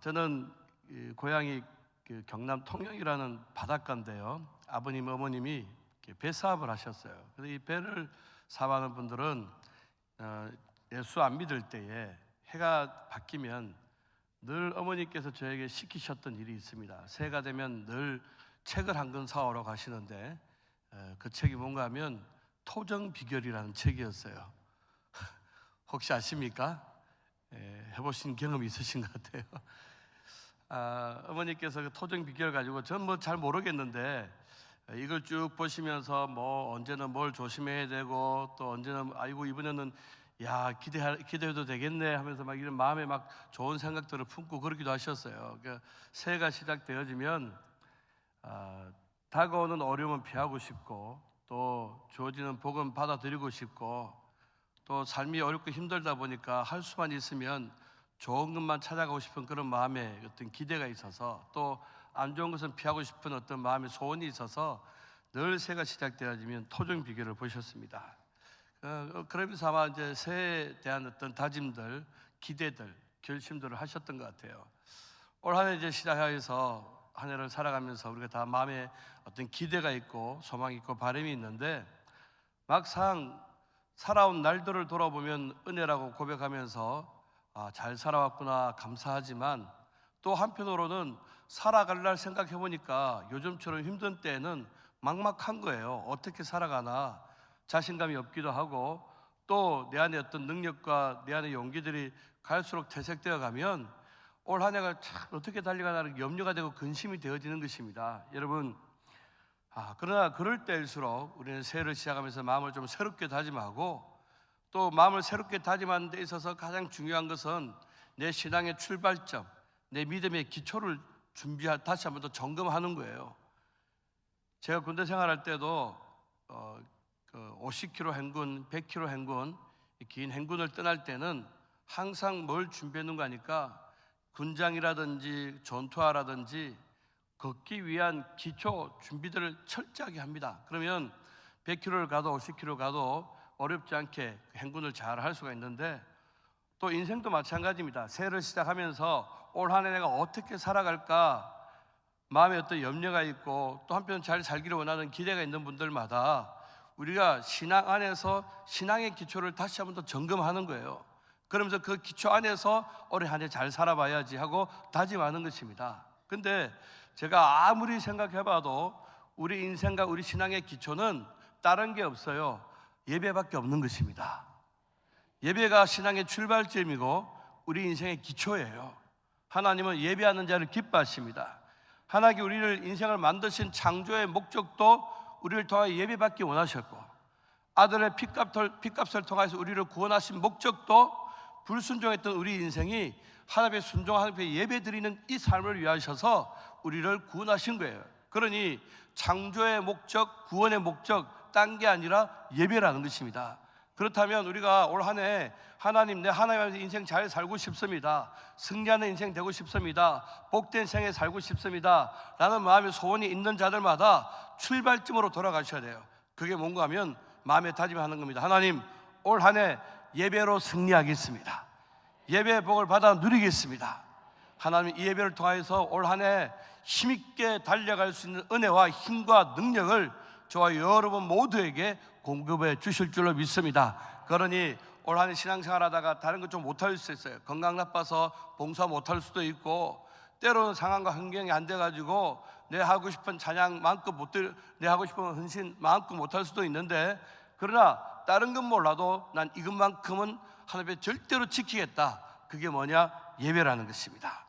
저는 고향이 경남 통영이라는 바닷가인데요. 아버님, 어머님이 배 사업을 하셨어요. 그래서 이 배를 사업하는 분들은 예수 안 믿을 때에 해가 바뀌면 늘 어머니께서 저에게 시키셨던 일이 있습니다. 새해가 되면 늘 책을 한 권 사오러 가시는데 그 책이 뭔가 하면 토정비결이라는 책이었어요. 혹시 아십니까? 해보신 경험이 있으신 것 같아요. 어머니께서 그 토정비결 가지고 전 뭐 잘 모르겠는데 이걸 쭉 보시면서 뭐 언제는 뭘 조심해야 되고 또 언제는 아이고 이번에는 기대해도 되겠네 하면서 막 이런 마음에 막 좋은 생각들을 품고 그러기도 하셨어요. 그러니까 새해가 시작되어지면 다가오는 어려움은 피하고 싶고 또 주어지는 복은 받아들이고 싶고 또 삶이 어렵고 힘들다 보니까 할 수만 있으면 좋은 것만 찾아가고 싶은 그런 마음에 어떤 기대가 있어서 또 안 좋은 것은 피하고 싶은 어떤 마음의 소원이 있어서 늘 새해가 시작되어지면 토종 비결을 보셨습니다. 그러면서 아마 이제 새해에 대한 어떤 다짐들, 기대들, 결심들을 하셨던 것 같아요. 올 한 해 이제 시작해서 한 해를 살아가면서 우리가 다 마음에 어떤 기대가 있고 소망이 있고 바람이 있는데 막상 살아온 날들을 돌아보면 은혜라고 고백하면서 잘 살아왔구나 감사하지만 또 한편으로는 살아갈 날 생각해 보니까 요즘처럼 힘든 때에는 막막한 거예요. 어떻게 살아가나 자신감이 없기도 하고 또 내 안에 어떤 능력과 내 안의 용기들이 갈수록 퇴색되어 가면 올 한 해가 참 어떻게 달려가나는 염려가 되고 근심이 되어지는 것입니다. 여러분 그러나 그럴 때일수록 우리는 새해를 시작하면서 마음을 좀 새롭게 다짐하고 또 마음을 새롭게 다짐하는 데 있어서 가장 중요한 것은 내 신앙의 출발점, 내 믿음의 기초를 다시 한번 더 점검하는 거예요. 제가 군대 생활할 때도 50km 행군, 100km 행군, 긴 행군을 떠날 때는 항상 뭘 준비했는가 하니까 군장이라든지 전투화라든지 걷기 위한 기초 준비들을 철저하게 합니다. 그러면 100km를 가도 50km 가도 어렵지 않게 행군을 잘 할 수가 있는데 또 인생도 마찬가지입니다. 새해를 시작하면서 올 한 해 내가 어떻게 살아갈까 마음에 어떤 염려가 있고 또 한편 잘 살기를 원하는 기대가 있는 분들마다 우리가 신앙 안에서 신앙의 기초를 다시 한번 더 점검하는 거예요. 그러면서 그 기초 안에서 올해 한 해 잘 살아봐야지 하고 다짐하는 것입니다. 근데 제가 아무리 생각해봐도 우리 인생과 우리 신앙의 기초는 다른 게 없어요. 예배밖에 없는 것입니다. 예배가 신앙의 출발점이고 우리 인생의 기초예요. 하나님은 예배하는 자를 기뻐하십니다. 하나님이 우리를 인생을 만드신 창조의 목적도 우리를 통하여 예배받기 원하셨고 아들의 피값을 통해서 우리를 구원하신 목적도 불순종했던 우리 인생이 하나님의 순종, 하나님의 예배드리는 이 삶을 위하셔서 우리를 구원하신 거예요. 그러니 창조의 목적, 구원의 목적 딴 게 아니라 예배라는 것입니다. 그렇다면 우리가 올 한 해 하나님, 내 하나님 앞에서 인생 잘 살고 싶습니다, 승리하는 인생 되고 싶습니다, 복된 생에 살고 싶습니다 라는 마음의 소원이 있는 자들마다 출발점으로 돌아가셔야 돼요. 그게 뭔가 하면 마음에 다짐하는 겁니다. 하나님, 올 한 해 예배로 승리하겠습니다. 예배의 복을 받아 누리겠습니다. 하나님, 이 예배를 통해서 올 한 해 힘있게 달려갈 수 있는 은혜와 힘과 능력을 저와 여러분 모두에게 공급해 주실 줄로 믿습니다. 그러니 올 한 해 신앙생활 하다가 다른 것 좀 못할 수 있어요. 건강 나빠서 봉사 못할 수도 있고 때로는 상황과 환경이 안 돼가지고 내 하고 싶은 찬양 마음껏 내 하고 싶은 헌신 마음껏 못할 수도 있는데 그러나 다른 건 몰라도 난 이것만큼은 하나님의 절대로 지키겠다. 그게 뭐냐? 예배라는 것입니다.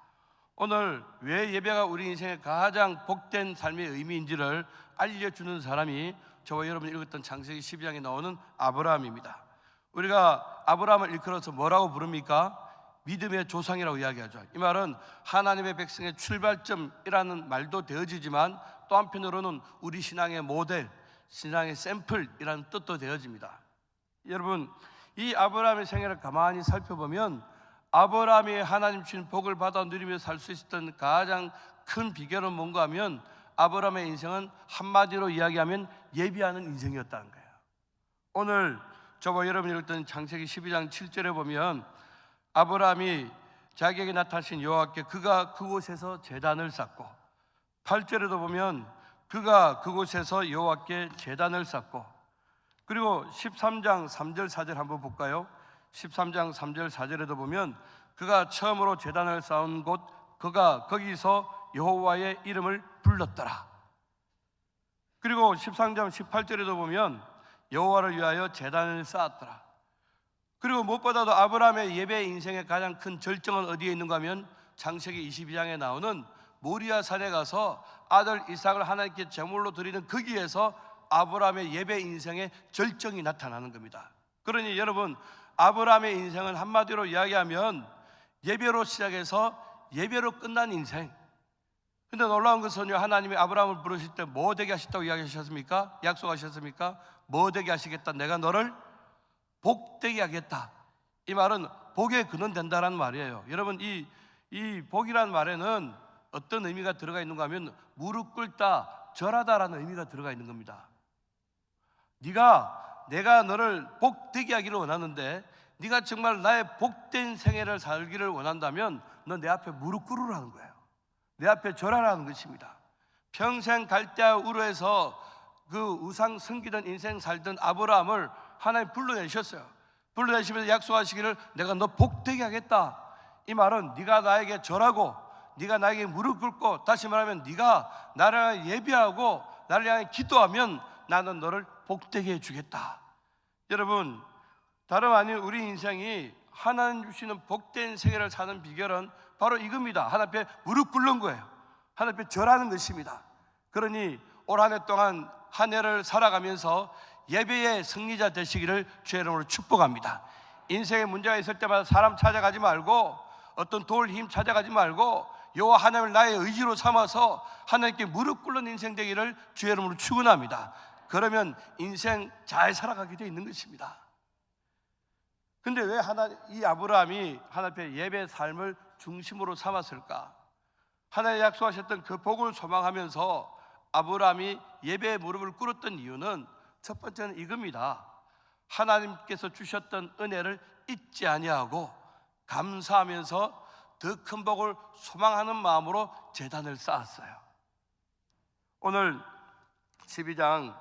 오늘 왜 예배가 우리 인생의 가장 복된 삶의 의미인지를 알려주는 사람이 저와 여러분이 읽었던 창세기 12장에 나오는 아브라함입니다. 우리가 아브라함을 일컬어서 뭐라고 부릅니까? 믿음의 조상이라고 이야기하죠. 이 말은 하나님의 백성의 출발점이라는 말도 되어지지만 또 한편으로는 우리 신앙의 모델, 신앙의 샘플이라는 뜻도 되어집니다. 여러분, 이 아브라함의 생애를 가만히 살펴보면 아브라함이 하나님 주신 복을 받아 누리며 살 수 있었던 가장 큰 비결은 뭔가 하면 아브라함의 인생은 한마디로 이야기하면 예비하는 인생이었다는 거예요. 오늘 저와 여러분이 읽었던 창세기 12장 7절에 보면 아브라함이 자기에게 나타나신 여호와께 그가 그곳에서 제단을 쌓고, 8절에도 보면 그가 그곳에서 여호와께 제단을 쌓고, 그리고 13장 3절 4절 한번 볼까요? 13장 3절 4절에도 보면 그가 처음으로 제단을 쌓은 곳, 그가 거기서 여호와의 이름을 불렀더라. 그리고 13장 18절에도 보면 여호와를 위하여 제단을 쌓았더라. 그리고 무엇보다도 아브라함의 예배 인생의 가장 큰 절정은 어디에 있는가 하면 창세기 22장에 나오는 모리아 산에 가서 아들 이삭을 하나님께 제물로 드리는 거기에서 아브라함의 예배 인생의 절정이 나타나는 겁니다. 그러니 여러분, 아브라함의 인생은 한마디로 이야기하면 예배로 시작해서 예배로 끝난 인생. 근데 놀라운 것은요, 하나님이 아브라함을 부르실 때 뭐 되게 하셨다고 이야기하셨습니까? 약속하셨습니까? 뭐 되게 하시겠다, 내가 너를 복되게 하겠다. 이 말은 복의 근원 된다라는 말이에요. 여러분, 이 복이라는 말에는 어떤 의미가 들어가 있는가 하면 무릎 꿇다, 절하다라는 의미가 들어가 있는 겁니다. 내가 너를 복되게 하기를 원하는데, 네가 정말 나의 복된 생애를 살기를 원한다면 너 내 앞에 무릎 꿇으라는 거예요. 내 앞에 절하라는 것입니다. 평생 갈대아 우르에서 그 우상 섬기던 인생 살던 아브라함을 하나님 불러내셨어요. 불러내시면서 약속하시기를 내가 너 복되게 하겠다. 이 말은 네가 나에게 절하고 네가 나에게 무릎 꿇고, 다시 말하면 네가 나를 향해 예배하고 나를 향해 기도하면 나는 너를 복되게 해주겠다. 여러분, 다름 아닌 우리 인생이 하나님 주시는 복된 생애를 사는 비결은 바로 이겁니다. 하나님 앞에 무릎 꿇는 거예요. 하나님 앞에 절하는 것입니다. 그러니 올 한 해 동안 한 해를 살아가면서 예배의 승리자 되시기를 주의 이름으로 축복합니다. 인생에 문제가 있을 때마다 사람 찾아가지 말고, 어떤 도울 힘 찾아가지 말고, 여호와 하나님을 나의 의지로 삼아서 하나님께 무릎 꿇는 인생 되기를 주의 이름으로 축원합니다. 그러면 인생 잘 살아가게 되어 있는 것입니다. 근데 왜 이 아브라함이 하나님 앞에 예배 삶을 중심으로 삼았을까? 하나님 약속하셨던 그 복을 소망하면서 아브라함이 예배의 무릎을 꿇었던 이유는 첫 번째는 이겁니다. 하나님께서 주셨던 은혜를 잊지 아니하고 감사하면서 더 큰 복을 소망하는 마음으로 제단을 쌓았어요. 오늘 12장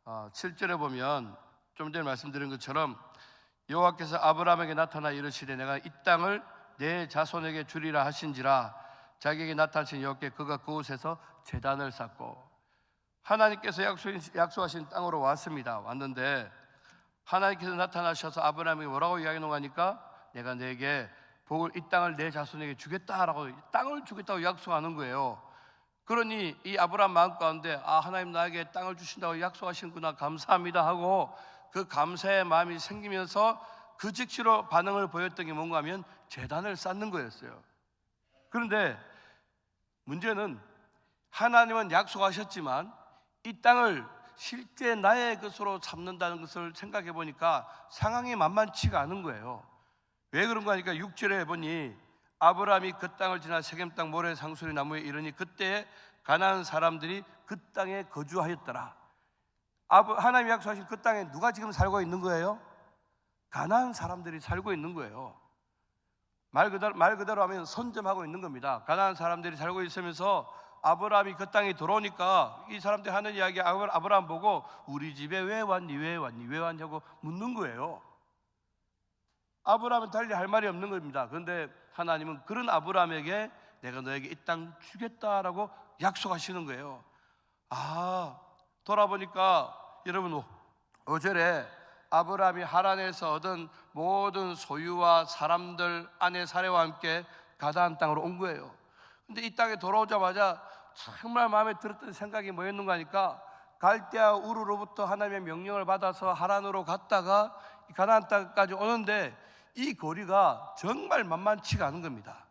7절에 보면 좀 전에 말씀드린 것처럼 여호와께서 아브라함에게 나타나 이르시되 내가 이 땅을 내 자손에게 주리라 하신지라, 자기에게 나타나신 여호와께 그가 그곳에서 제단을 쌓고, 하나님께서 약속하신 땅으로 왔는데 하나님께서 나타나셔서 아브라함에게 뭐라고 이야기하는가 하니까 내가 내게 복을, 이 땅을 내 자손에게 주겠다라고, 땅을 주겠다고 약속하는 거예요. 그러니 이 아브라함 마음 가운데 하나님 나에게 땅을 주신다고 약속하시는구나, 감사합니다 하고 그 감사의 마음이 생기면서 그 즉시로 반응을 보였던 게 뭔가 하면 제단을 쌓는 거였어요. 그런데 문제는 하나님은 약속하셨지만 이 땅을 실제 나의 것으로 삼는다는 것을 생각해 보니까 상황이 만만치가 않은 거예요. 왜 그런가 하니까 6절에 보니 아브라함이 그 땅을 지나 세겜 땅 모래 상수리 나무에 이르니 그때 가나안 사람들이 그 땅에 거주하였더라. 하나님이 약속하신 그 땅에 누가 지금 살고 있는 거예요? 가나안 사람들이 살고 있는 거예요. 말 그대로 하면 선점하고 있는 겁니다. 가나안 사람들이 살고 있으면서 아브라함이 그 땅에 들어오니까 이 사람들이 하는 이야기, 아브라함 보고 우리 집에 왜 왔니? 왜 왔냐고 묻는 거예요. 아브라함은 달리 할 말이 없는 겁니다. 그런데 하나님은 그런 아브라함에게 내가 너에게 이 땅 주겠다라고 약속하시는 거예요. 돌아보니까 여러분 5절에 아브라함이 하란에서 얻은 모든 소유와 사람들, 아내 사례와 함께 가나안 땅으로 온 거예요. 근데 이 땅에 돌아오자마자 정말 마음에 들었던 생각이 뭐였는가 하니까 갈대아 우르로부터 하나님의 명령을 받아서 하란으로 갔다가 가나안 땅까지 오는데 이 거리가 정말 만만치가 않은 겁니다.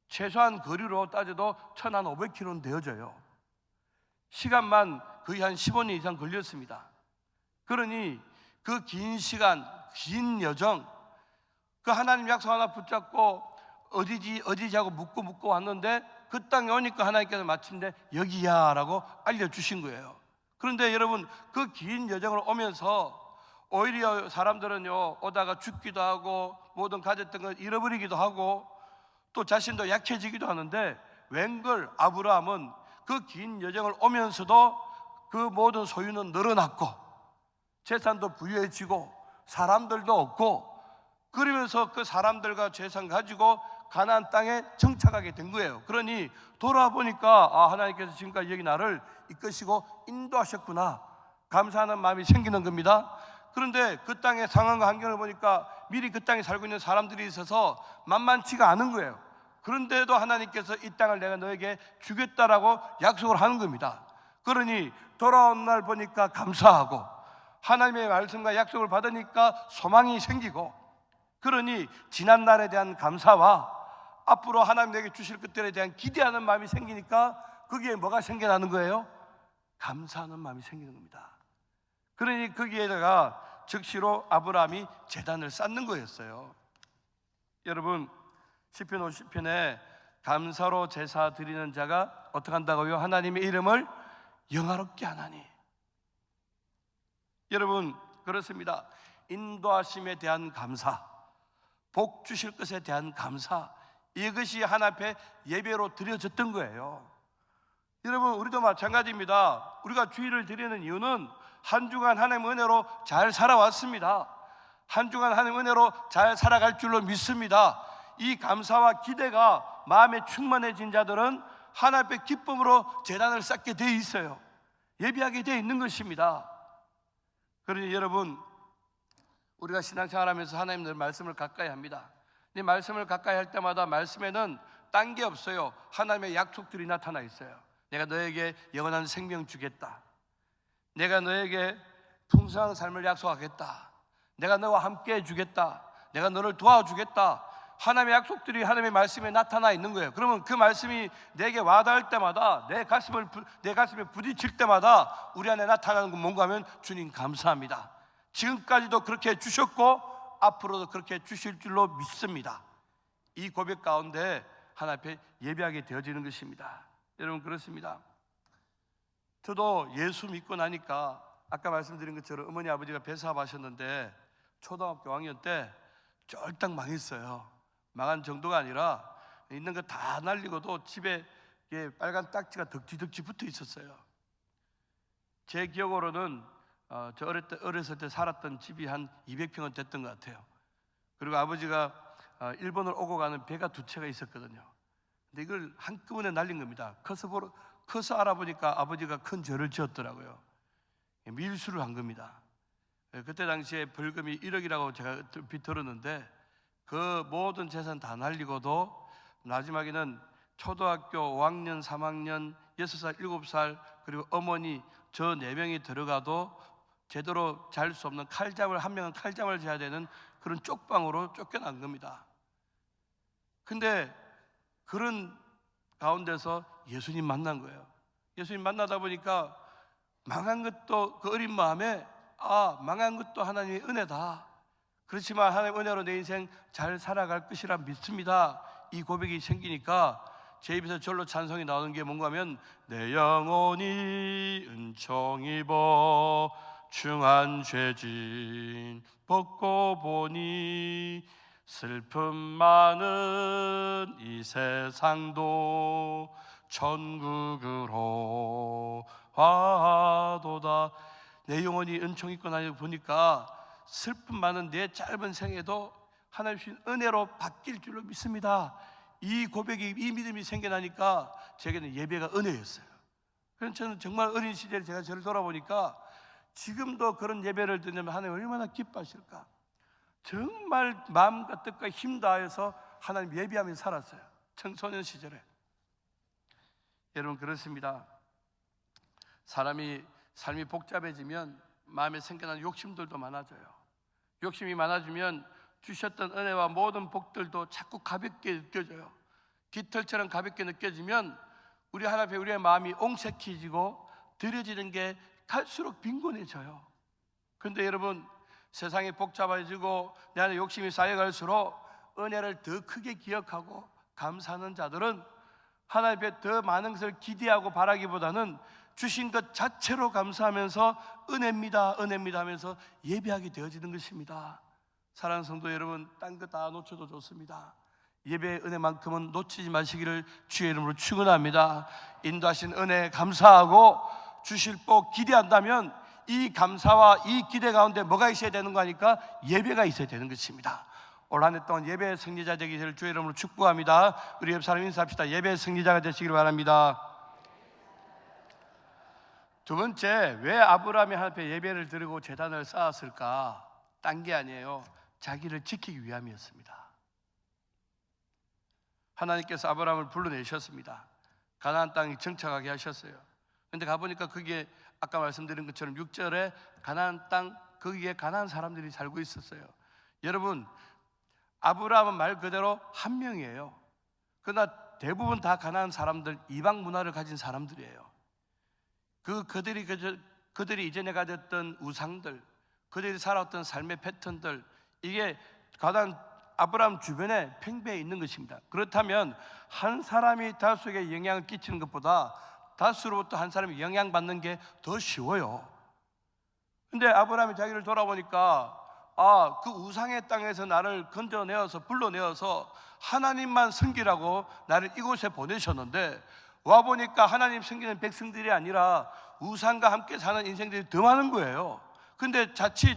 최소한 거리로 따져도 1,500km는 되어져요. 시간만 거의 한 15년 이상 걸렸습니다. 그러니 그 긴 시간, 긴 여정, 그 하나님 약속 하나 붙잡고 어디지 하고 묻고 왔는데 그 땅에 오니까 하나님께서 마침내 여기야 라고 알려주신 거예요. 그런데 여러분, 그 긴 여정을 오면서 오히려 사람들은요, 오다가 죽기도 하고 모든 가졌던 걸 잃어버리기도 하고 또 자신도 약해지기도 하는데, 웬걸 아브라함은 그 긴 여정을 오면서도 그 모든 소유는 늘어났고 재산도 부유해지고 사람들도 없고, 그러면서 그 사람들과 재산 가지고 가나안 땅에 정착하게 된 거예요. 그러니 돌아보니까 하나님께서 지금까지 여기 나를 이끄시고 인도하셨구나, 감사하는 마음이 생기는 겁니다. 그런데 그 땅의 상황과 환경을 보니까 미리 그 땅에 살고 있는 사람들이 있어서 만만치가 않은 거예요. 그런데도 하나님께서 이 땅을 내가 너에게 주겠다라고 약속을 하는 겁니다. 그러니 돌아온 날 보니까 감사하고, 하나님의 말씀과 약속을 받으니까 소망이 생기고, 그러니 지난 날에 대한 감사와 앞으로 하나님 내게 주실 것들에 대한 기대하는 마음이 생기니까 거기에 뭐가 생겨나는 거예요? 감사하는 마음이 생기는 겁니다. 그러니 거기에다가 즉시로 아브라함이 제단을 쌓는 거였어요. 여러분, 시편 50편에 감사로 제사 드리는 자가 어떻게 한다고요? 하나님의 이름을 영화롭게 하나니. 여러분, 그렇습니다. 인도하심에 대한 감사, 복 주실 것에 대한 감사, 이것이 하나님 앞에 예배로 드려졌던 거예요. 여러분, 우리도 마찬가지입니다. 우리가 주일을 드리는 이유는 한 주간 하나님의 은혜로 잘 살아왔습니다. 한 주간 하나님의 은혜로 잘 살아갈 줄로 믿습니다. 이 감사와 기대가 마음에 충만해진 자들은 하나님 앞에 기쁨으로 제단을 쌓게 되어 있어요. 예비하게 되어 있는 것입니다. 그러니 여러분, 우리가 신앙생활하면서 하나님 늘 말씀을 가까이 합니다. 이 말씀을 가까이 할 때마다 말씀에는 딴 게 없어요. 하나님의 약속들이 나타나 있어요. 내가 너에게 영원한 생명 주겠다, 내가 너에게 풍성한 삶을 약속하겠다, 내가 너와 함께 해주겠다, 내가 너를 도와주겠다. 하나님의 약속들이 하나님의 말씀에 나타나 있는 거예요. 그러면 그 말씀이 내게 와닿을 때마다, 내 가슴에 부딪힐 때마다 우리 안에 나타나는 건 뭔가 하면, 주님 감사합니다, 지금까지도 그렇게 해주셨고 앞으로도 그렇게 해주실 줄로 믿습니다. 이 고백 가운데 하나님 앞에 예배하게 되어지는 것입니다. 여러분, 그렇습니다. 저도 예수 믿고 나니까 아까 말씀드린 것처럼 어머니 아버지가 배사업하셨는데 초등학교 5학년 때 쫄딱 망했어요. 망한 정도가 아니라 있는 거 다 날리고도 집에 빨간 딱지가 덕지덕지 붙어 있었어요. 제 기억으로는 저 어렸을 때 살았던 집이 한 200평은 됐던 것 같아요. 그리고 아버지가 일본을 오고 가는 배가 2채가 있었거든요. 근데 이걸 한꺼번에 날린 겁니다. 커서 알아보니까 아버지가 큰 죄를 지었더라고요. 밀수를 한 겁니다. 그때 당시에 벌금이 1억이라고 제가 들었는데, 그 모든 재산 다 날리고도 마지막에는 초등학교 5학년, 3학년, 6살, 7살, 그리고 어머니 저 4명이 들어가도 제대로 잘 수 없는 한 명은 칼잠을 자야 되는 그런 쪽방으로 쫓겨난 겁니다. 근데 그런 가운데서 예수님 만난 거예요. 예수님 만나다 보니까 망한 것도 그 어린 마음에 망한 것도 하나님의 은혜다, 그렇지만 하나님의 은혜로 내 인생 잘 살아갈 것이라 믿습니다, 이 고백이 생기니까 제 입에서 절로 찬송이 나오는 게 뭔가 하면, 내 영혼이 은총 입어 중한 죄진 벗고 보니 슬픔 많은 이 세상도 천국으로 와도다. 내 영혼이 은총 입고 나니 보니까 슬픔 많은 내 짧은 생애도 하나님 주신 은혜로 바뀔 줄로 믿습니다. 이 고백이, 이 믿음이 생겨나니까 제게는 예배가 은혜였어요. 그래서 저는 정말 어린 시절에 제가 저를 돌아보니까 지금도 그런 예배를 드리면 하나님 얼마나 기뻐하실까. 정말 마음과 뜻과 힘 다해서 하나님 예배하며 살았어요, 청소년 시절에. 여러분, 그렇습니다. 삶이 복잡해지면 마음에 생겨나는 욕심들도 많아져요. 욕심이 많아지면 주셨던 은혜와 모든 복들도 자꾸 가볍게 느껴져요. 깃털처럼 가볍게 느껴지면 우리 하나님 앞에 우리의 마음이 옹색해지고 드려지는 게 갈수록 빈곤해져요. 그런데 여러분, 세상이 복잡해지고 내 안에 욕심이 쌓여갈수록 은혜를 더 크게 기억하고 감사하는 자들은 하나님 앞에 더 많은 것을 기대하고 바라기보다는 주신 것 자체로 감사하면서 은혜입니다, 은혜입니다 하면서 예배하게 되어지는 것입니다. 사랑하는 성도 여러분, 딴 거 다 놓쳐도 좋습니다. 예배의 은혜만큼은 놓치지 마시기를 주의 이름으로 축원합니다. 인도하신 은혜 감사하고 주실 복 기대한다면 이 감사와 이 기대 가운데 뭐가 있어야 되는 거 아니까? 예배가 있어야 되는 것입니다. 올 한 해 동안 예배의 승리자 되기를 주의 이름으로 축복합니다. 우리 옆 사람 인사합시다. 예배의 승리자가 되시길 바랍니다. 두 번째, 왜 아브라함이 하나님 앞에 예배를 드리고 제단을 쌓았을까? 딴 게 아니에요. 자기를 지키기 위함이었습니다. 하나님께서 아브라함을 불러내셨습니다. 가나안 땅에 정착하게 하셨어요. 그런데 가보니까 그게 아까 말씀드린 것처럼 6절에 가나안 땅, 거기에 가나안 사람들이 살고 있었어요. 여러분, 아브라함은 말 그대로 한 명이에요. 그러나 대부분 다 가나안 사람들, 이방 문화를 가진 사람들이에요. 그들이 이전에 가졌던 우상들, 그들이 살았던 삶의 패턴들, 이게 가나안 아브라함 주변에 팽배해 있는 것입니다. 그렇다면 한 사람이 다수에게 영향을 끼치는 것보다 다수로부터 한 사람이 영향받는 게 더 쉬워요. 근데 아브라함이 자기를 돌아보니까 그 우상의 땅에서 나를 건져내어서 불러내어서 하나님만 섬기라고 나를 이곳에 보내셨는데 와보니까 하나님 섬기는 백성들이 아니라 우상과 함께 사는 인생들이 더 많은 거예요. 근데 자칫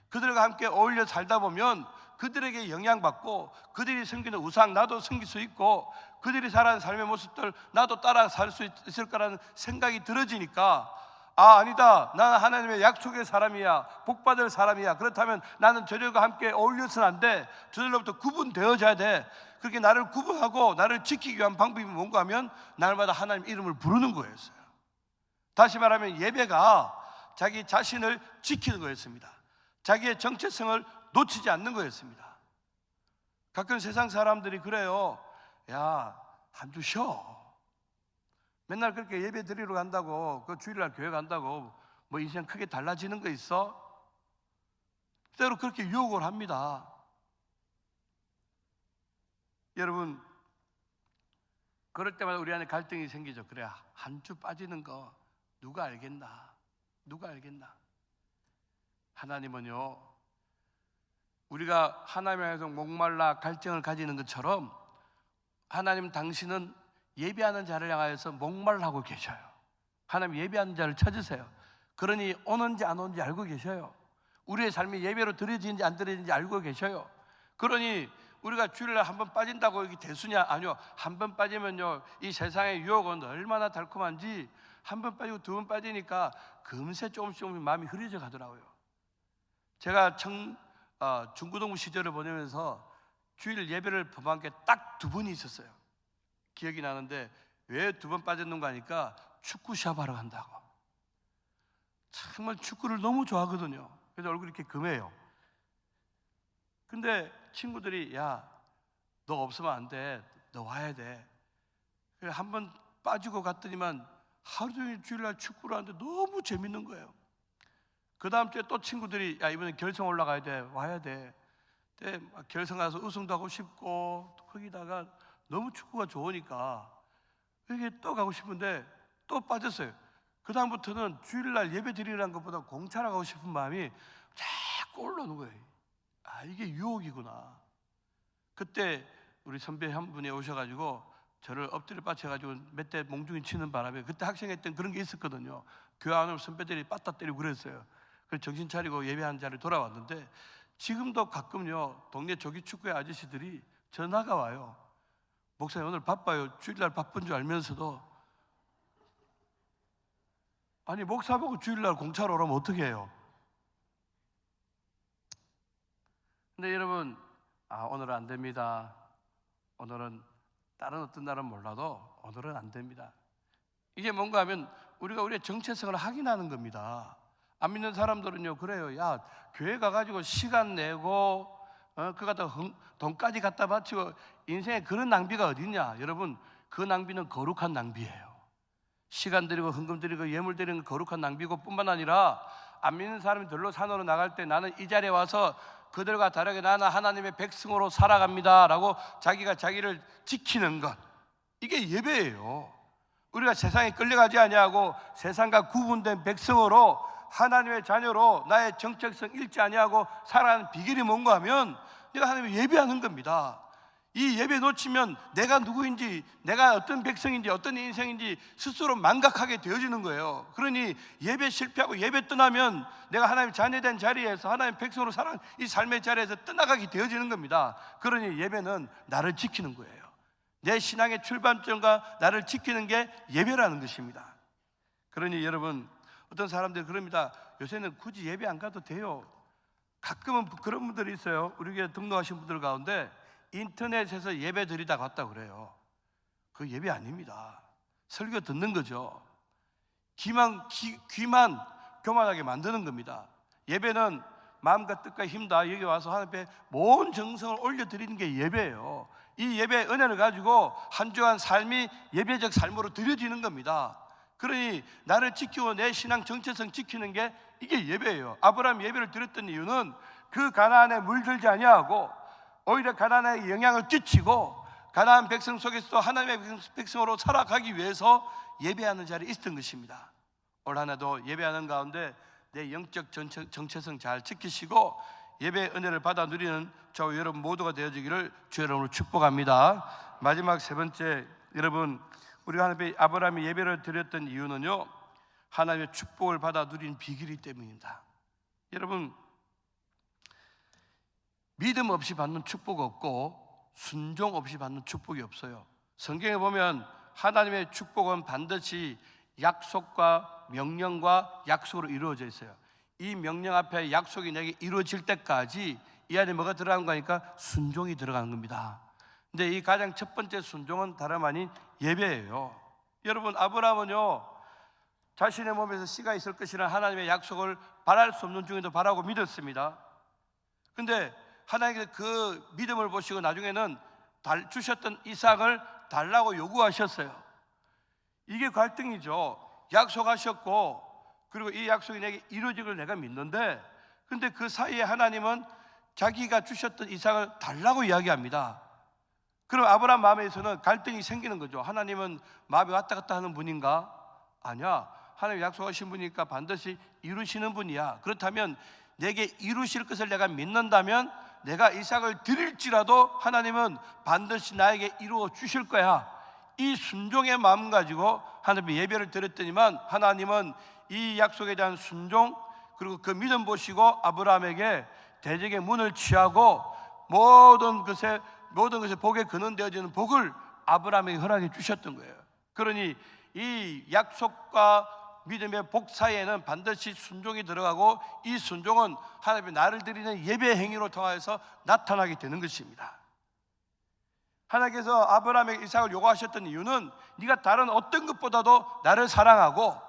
그들과 함께 어울려 살다 보면 그들에게 영향받고 그들이 섬기는 우상 나도 섬길 수 있고 그들이 살아가는 삶의 모습들 나도 따라 살 수 있을 거라는 생각이 들어지니까 아니다, 나는 하나님의 약속의 사람이야, 복받을 사람이야. 그렇다면 나는 저들과 함께 어울려서는 안 돼. 저들로부터 구분되어져야 돼. 그렇게 나를 구분하고 나를 지키기 위한 방법이 뭔가 하면 날마다 하나님 이름을 부르는 거였어요. 다시 말하면 예배가 자기 자신을 지키는 거였습니다. 자기의 정체성을 놓치지 않는 거였습니다. 가끔 세상 사람들이 그래요. 야, 한 주 쉬어. 맨날 그렇게 예배 드리러 간다고, 그 주일날 교회 간다고 뭐 인생 크게 달라지는 거 있어? 때로 그렇게 유혹을 합니다. 여러분, 그럴 때마다 우리 안에 갈등이 생기죠. 그래, 한 주 빠지는 거 누가 알겠나? 누가 알겠나? 하나님은요, 우리가 하나님에 대해서 목말라 갈증을 가지는 것처럼 하나님 당신은 예배하는 자를 향하여서 목말라하고 계셔요. 하나님 예배하는 자를 찾으세요. 그러니 오는지 안 오는지 알고 계셔요. 우리의 삶이 예배로 드려지는지 안 드려지는지 알고 계셔요. 그러니 우리가 주일날 한 번 빠진다고 이게 대수냐? 아니요. 한 번 빠지면요, 이 세상의 유혹은 얼마나 달콤한지 한 번 빠지고 두 번 빠지니까 금세 조금씩 마음이 흐려져 가더라고요. 제가 중고등부 시절을 보내면서 주일 예배를 범한 게 딱 두 번이 있었어요. 기억이 나는데 왜 두 번 빠졌는가 하니까 축구 시합하러 간다고. 정말 축구를 너무 좋아하거든요. 그래서 얼굴이 이렇게 금해요. 근데 친구들이 야, 너 없으면 안 돼. 너 와야 돼. 한 번 빠지고 갔더니만 하루 종일 주일날 축구를 하는데 너무 재밌는 거예요. 그 다음 주에 또 친구들이 야, 이번에 결승 올라가야 돼. 와야 돼. 근데 결승 가서 우승도 하고 싶고 거기다가 너무 축구가 좋으니까 여기 또 가고 싶은데 또 빠졌어요. 그 다음부터는 주일날 예배 드리라는 것보다 공차러 가고 싶은 마음이 자꾸 올라오는 거예요. 이게 유혹이구나. 그때 우리 선배 한 분이 오셔가지고 저를 엎드려 빠쳐가지고 몇 대 몽둥이 치는 바람에 그때 학생회 때는 그런 게 있었거든요. 교회 안으로 선배들이 빠따 때리고 그랬어요. 그래서 정신 차리고 예배하는 자리에 돌아왔는데 지금도 가끔요 동네 조기 축구의 아저씨들이 전화가 와요. 목사님 오늘 바빠요. 주일날 바쁜 줄 알면서도 아니 목사 보고 주일날 공차로 오라면 어떻게 해요? 근데 여러분 오늘은 안 됩니다. 오늘은 다른 어떤 날은 몰라도 오늘은 안 됩니다. 이게 뭔가 하면 우리가 우리의 정체성을 확인하는 겁니다. 안 믿는 사람들은요 그래요. 야, 교회 가가지고 시간 내고 그거 갖다 돈까지 갖다 바치고 인생에 그런 낭비가 어딨냐. 여러분, 그 낭비는 거룩한 낭비예요. 시간 들이고 헌금 들이고 예물 드리는 거룩한 낭비고 뿐만 아니라 안 믿는 사람이 들로 산으로 나갈 때 나는 이 자리에 와서 그들과 다르게 나는 하나님의 백성으로 살아갑니다 라고 자기가 자기를 지키는 것, 이게 예배예요. 우리가 세상에 끌려가지 아니하고 세상과 구분된 백성으로 하나님의 자녀로 나의 정체성 잃지 아니하고 살아가는 비결이 뭔가 하면 내가 하나님을 예배하는 겁니다. 이 예배 놓치면 내가 누구인지, 내가 어떤 백성인지, 어떤 인생인지 스스로 망각하게 되어지는 거예요. 그러니 예배 실패하고 예배 떠나면 내가 하나님의 자녀된 자리에서 하나님의 백성으로 살아가는 이 삶의 자리에서 떠나가게 되어지는 겁니다. 그러니 예배는 나를 지키는 거예요. 내 신앙의 출발점과 나를 지키는 게 예배라는 것입니다. 그러니 여러분, 어떤 사람들이 그럽니다. 요새는 굳이 예배 안 가도 돼요. 가끔은 그런 분들이 있어요. 우리 교회 등록하신 분들 가운데 인터넷에서 예배 드리다 갔다 그래요. 그 예배 아닙니다. 설교 듣는 거죠. 귀만 교만하게 만드는 겁니다. 예배는 마음과 뜻과 힘 다 여기 와서 하나님 앞에 온 정성을 올려드리는 게 예배예요. 이 예배의 은혜를 가지고 한 주간 삶이 예배적 삶으로 드려지는 겁니다. 그러니 나를 지키고 내 신앙 정체성 지키는 게 이게 예배예요. 아브라함 예배를 드렸던 이유는 그 가나안에 물들지 아니하고 오히려 가나안에 영향을 끼치고 가나안 백성 속에서도 하나님의 백성으로 살아가기 위해서 예배하는 자리에 있었던 것입니다. 올 한해도 예배하는 가운데 내 영적 정체성 잘 지키시고 예배의 은혜를 받아 누리는 저와 여러분 모두가 되어지기를 주의 이름으로 축복합니다. 마지막 세 번째, 여러분, 우리가 하나님의 아브라함이 예배를 드렸던 이유는요, 하나님의 축복을 받아 누린 비결이기 때문입니다. 여러분, 믿음 없이 받는 축복 없고 순종 없이 받는 축복이 없어요. 성경에 보면 하나님의 축복은 반드시 약속과 명령과 약속으로 이루어져 있어요. 이 명령 앞에 약속이 내게 이루어질 때까지 이 안에 뭐가 들어간 거니까 순종이 들어가는 겁니다. 근데 이 가장 첫 번째 순종은 다름 아닌 예배예요. 여러분, 아브라함은요, 자신의 몸에서 씨가 있을 것이라는 하나님의 약속을 바랄 수 없는 중에도 바라고 믿었습니다. 근데 하나님께서 그 믿음을 보시고 나중에는 주셨던 이삭을 달라고 요구하셨어요. 이게 갈등이죠. 약속하셨고 그리고 이 약속이 내게 이루어지기를 내가 믿는데, 근데 그 사이에 하나님은 자기가 주셨던 이삭을 달라고 이야기합니다. 그럼 아브라함 마음에서는 갈등이 생기는 거죠. 하나님은 마음이 왔다 갔다 하는 분인가? 아니야, 하나님 약속하신 분이니까 반드시 이루시는 분이야. 그렇다면 내게 이루실 것을 내가 믿는다면 내가 이삭을 드릴지라도 하나님은 반드시 나에게 이루어 주실 거야. 이 순종의 마음 가지고 하나님의 예배를 드렸더니만 하나님은 이 약속에 대한 순종 그리고 그 믿음 보시고 아브라함에게 대적의 문을 취하고 모든 것에 복에 근원되어지는 복을 아브라함에게 허락해 주셨던 거예요. 그러니 이 약속과 믿음의 복 사이에는 반드시 순종이 들어가고 이 순종은 하나님의 나를 드리는 예배 행위로 통하여서 나타나게 되는 것입니다. 하나님께서 아브라함에게 이삭을 요구하셨던 이유는 네가 다른 어떤 것보다도 나를 사랑하고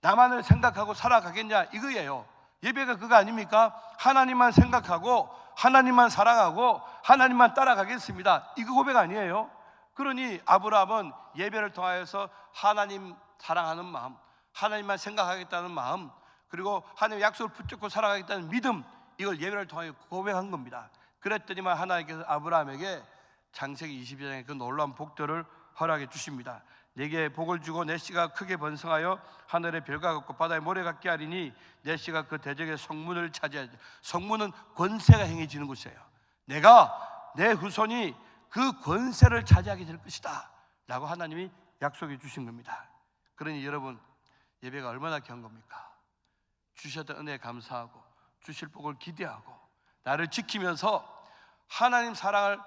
나만을 생각하고 살아가겠냐 이거예요. 예배가 그거 아닙니까? 하나님만 생각하고 하나님만 사랑하고 하나님만 따라가겠습니다, 이거 고백 아니에요? 그러니 아브라함은 예배를 통하여서 하나님 사랑하는 마음, 하나님만 생각하겠다는 마음, 그리고 하나님의 약속을 붙잡고 살아가겠다는 믿음, 이걸 예배를 통하여 고백한 겁니다. 그랬더니만 하나님께서 아브라함에게 창세기 22장의 그 놀라운 복들을 허락해 주십니다. 내게 복을 주고 내 씨가 크게 번성하여 하늘의 별과 같고 바다의 모래 같게 하리니 내 씨가 그 대적의 성문을 차지하지. 성문은 권세가 행해지는 곳이에요. 내가 내 후손이 그 권세를 차지하게 될 것이다 라고 하나님이 약속해 주신 겁니다. 그러니 여러분, 예배가 얼마나 귀한 겁니까? 주셨던 은혜에 감사하고 주실 복을 기대하고 나를 지키면서 하나님 사랑을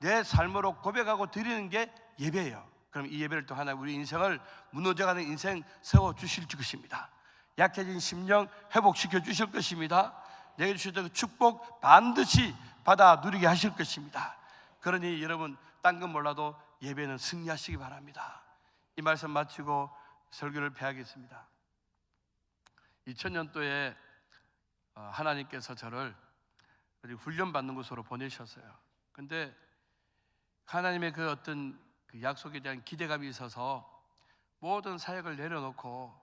내 삶으로 고백하고 드리는 게 예배예요. 그럼 이 예배를 통해 우리 인생을 무너져가는 인생 세워주실 것입니다. 약해진 심령 회복시켜 주실 것입니다. 내게 주셨던 축복 반드시 받아 누리게 하실 것입니다. 그러니 여러분, 딴 건 몰라도 예배는 승리하시기 바랍니다. 이 말씀 마치고 설교를 폐하겠습니다. 2000년도에 하나님께서 저를 훈련받는 곳으로 보내셨어요. 근데 하나님의 그 어떤 그 약속에 대한 기대감이 있어서 모든 사역을 내려놓고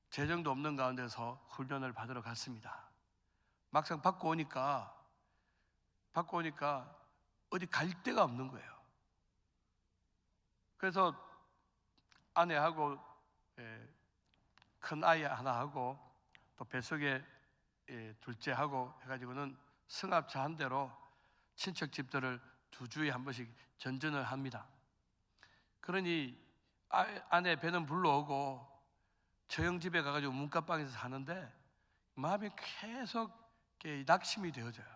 재정도 없는 가운데서 훈련을 받으러 갔습니다. 막상 받고 오니까 어디 갈 데가 없는 거예요. 그래서 아내하고 큰 아이 하나 하고 또 뱃속에 둘째하고 해가지고는 승합차 한 대로 친척 집들을 2주에 한 번씩 전전을 합니다. 그러니 아내 배는 불러오고 저 형 집에 가가지고 문간방에서 사는데 마음이 계속 낙심이 되어져요.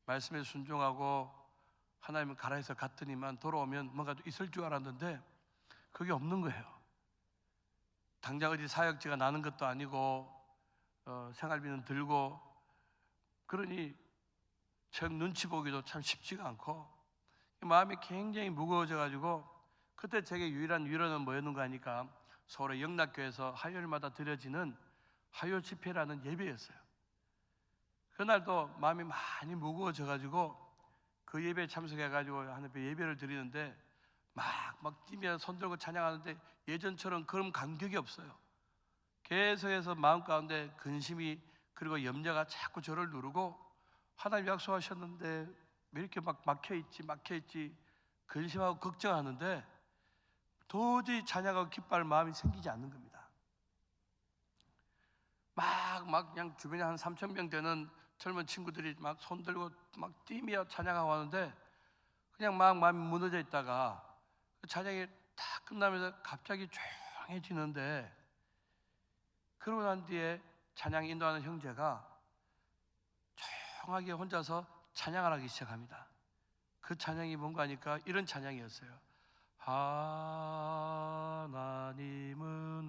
말씀에 순종하고 하나님을 가라 해서 갔더니만 돌아오면 뭔가 있을 줄 알았는데 그게 없는 거예요. 당장 어디 사역지가 나는 것도 아니고 생활비는 들고, 그러니 정 눈치 보기도 참 쉽지가 않고 마음이 굉장히 무거워져 가지고, 그때 제게 유일한 위로는 뭐였는가 하니까 서울의 영락교회에서 화요일마다 드려지는 화요 집회라는 예배였어요. 그날도 마음이 많이 무거워져 가지고 그 예배에 참석해 가지고 하나님 예배를 드리는데 막 뛰며 손 들고 찬양하는데 예전처럼 그런 감격이 없어요. 계속해서 마음 가운데 근심이 그리고 염려가 자꾸 저를 누르고, 하나님 약속하셨는데 왜 이렇게 막 막혀있지 근심하고 걱정하는데 도저히 찬양하고 기뻐할 마음이 생기지 않는 겁니다. 막 그냥 주변에 한 3,000명 되는 젊은 친구들이 막 손 들고 막 뛰며 찬양하고 하는데 그냥 막 마음이 무너져 있다가 찬양이 다 끝나면서 갑자기 조용해지는데, 그러고 난 뒤에 찬양 인도하는 형제가 조용하게 혼자서 찬양을 하기 시작합니다. 그 찬양이 뭔가 하니까 이런 찬양이었어요. 하나님은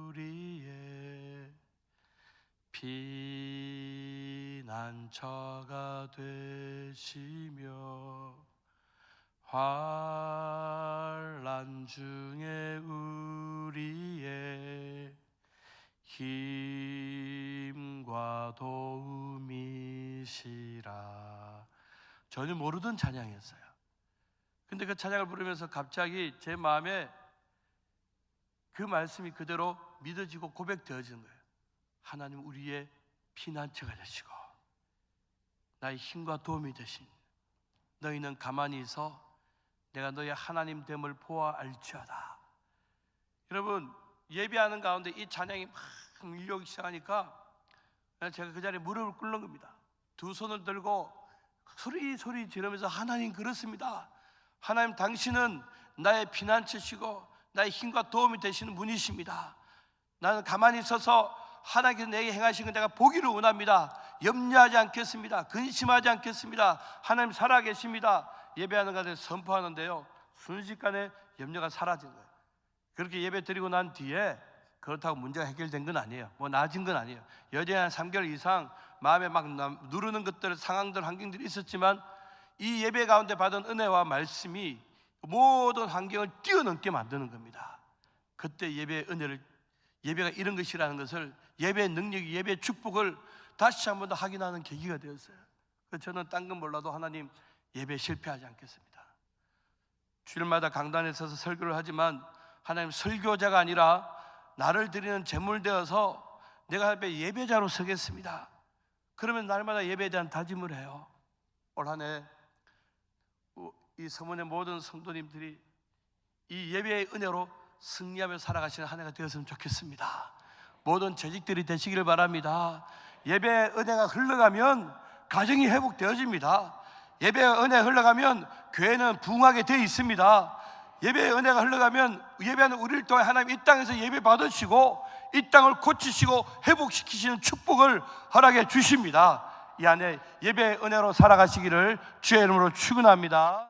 우리의 피난처가 되시며 환난 중에 우리의 힘과 도움이시라. 전혀 모르던 찬양이었어요. 근데 그 찬양을 부르면서 갑자기 제 마음에 그 말씀이 그대로 믿어지고 고백되어지는 거예요. 하나님 우리의 피난처가 되시고 나의 힘과 도움이 되신, 너희는 가만히 있어 내가 너의 하나님 됨을 보아 알지어다. 여러분, 예배하는 가운데 이 찬양이 막 밀려오기 시작하니까 제가 그 자리에 무릎을 꿇는 겁니다. 두 손을 들고 소리 지르면서 하나님 그렇습니다. 하나님 당신은 나의 피난처시고 나의 힘과 도움이 되시는 분이십니다. 나는 가만히 서서 하나님께서 내게 행하신 것 내가 보기를 원합니다. 염려하지 않겠습니다. 근심하지 않겠습니다. 하나님 살아계십니다. 예배하는 가운데 선포하는데요, 순식간에 염려가 사라진 거예요. 그렇게 예배 드리고 난 뒤에 그렇다고 문제가 해결된 건 아니에요. 뭐 나아진 건 아니에요. 여전히 한 3개월 이상 마음에 막 누르는 것들, 상황들, 환경들이 있었지만 이 예배 가운데 받은 은혜와 말씀이 모든 환경을 뛰어넘게 만드는 겁니다. 그때 예배의 은혜를, 예배가 이런 것이라는 것을, 예배의 능력이, 예배의 축복을 다시 한 번 더 확인하는 계기가 되었어요. 그래서 저는 딴 건 몰라도 하나님 예배에 실패하지 않겠습니다. 주일마다 강단에 서서 설교를 하지만 하나님 설교자가 아니라 나를 드리는 제물 되어서 내가 하나님의 예배자로 서겠습니다. 그러면 날마다 예배에 대한 다짐을 해요. 올 한 해 이 서문의 모든 성도님들이 이 예배의 은혜로 승리하며 살아가시는 한 해가 되었으면 좋겠습니다. 모든 재직들이 되시기를 바랍니다. 예배의 은혜가 흘러가면 가정이 회복되어집니다. 예배의 은혜가 흘러가면 교회는 부흥하게 되어 있습니다. 예배의 은혜가 흘러가면 예배하는 우리를 통해 하나님 이 땅에서 예배 받으시고 이 땅을 고치시고 회복시키시는 축복을 허락해 주십니다. 이 안에 예배의 은혜로 살아가시기를 주의 이름으로 축원합니다.